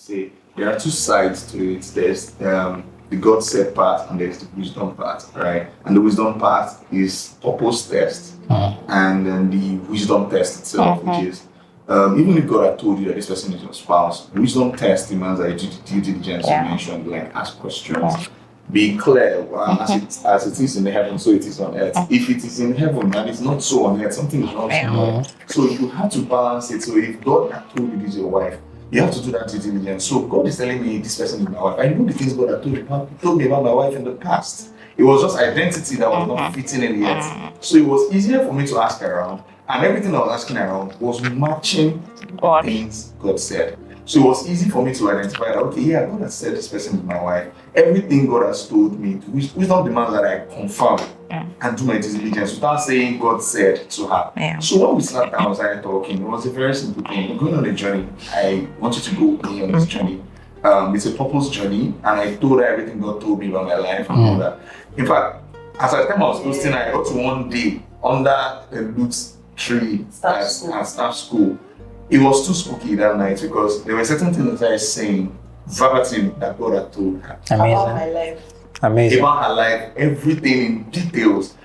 say there are two sides to it. There's the God said part and there's the wisdom part, right? And the wisdom part is purpose test, and then the wisdom test itself, which is even if God had told you that this person is your spouse, wisdom test demands that you do due diligence. You mentioned, like ask questions, be clear, as it is in heaven, so it is on earth. If it is in heaven and it's not so on earth, something is wrong somewhere. So you have to balance it. So if God had told you this is your wife, you have to do that due diligence. So God is telling me this person is my wife. I know the things God had told me about my wife in the past. It was just identity that was not fitting in yet. So it was easier for me to ask around, and everything I was asking around was matching things God said. So it was easy for me to identify that, okay, yeah, God has said this person is my wife. Everything God has told me, wisdom demands that I confirm and do my due diligence without saying God said to her. So when we sat down and started talking, it was a very simple thing. We're going on a journey. I want you to go with me on this journey. It's a purpose journey, and I told her everything God told me about my life and all that. In fact, as I time I was hosting, I got to one day under a loot tree at staff school. It was too spooky that night because there were certain things that I was saying verbatim that God had told her. Amazing. About my life. Amazing. About her life, everything in details.